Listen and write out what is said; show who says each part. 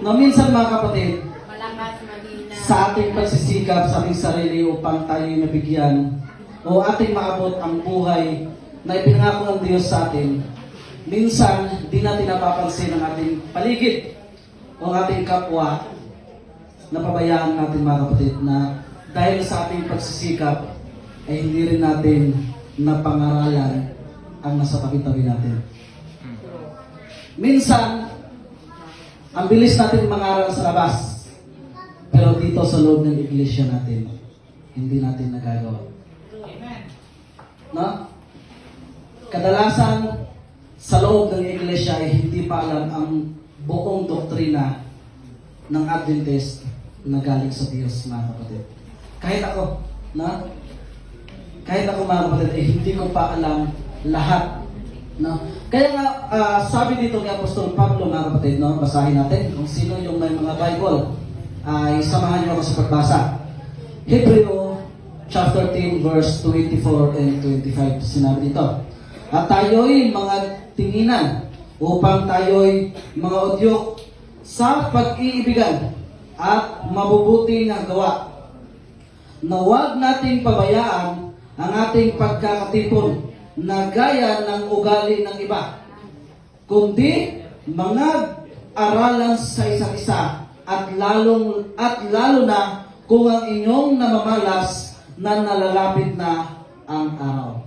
Speaker 1: No, minsan mga kapatid, sa ating pagsisikap sa ating sarili upang tayo mabigyan o ating maabot ang buhay na ipinangako ng Diyos sa atin, minsan di natin napapansin ang ating paligid o ang ating kapwa, napabayaan natin mga kapatid na dahil sa ating pagsisikap ay hindi rin natin napangaralan ang nasa tabi-tabi natin. Minsan, ang bilis natin mangaral sa labas, pero dito sa loob ng iglesia natin, hindi natin nagagawa. No? Kadalasan, sa loob ng iglesia ay hindi pa alam ang buong doktrina ng Adventist na galing sa Diyos, mga kapatid. Kahit ako, no? Kahit ako, mga kapatid, ay hindi ko pa alam lahat. No? Kaya nga, sabi dito ni Apostol Pablo, mga kapatid, no? Basahin natin kung sino yung may mga Bible. Ay samahan niyo ako sa pagbasa. Hebreo chapter 10 verse 24 and 25. Sinabi dito, at tayo'y mga tinginan upang tayo'y mga udyok sa pag-iibigan at mabubuti na gawa, na huwag nating pabayaan ang ating pagkakatipon na gaya ng ugali ng iba, kundi mga aralan sa isa't isa at lalo na kung ang inyong namamalas na nalalapit na ang araw.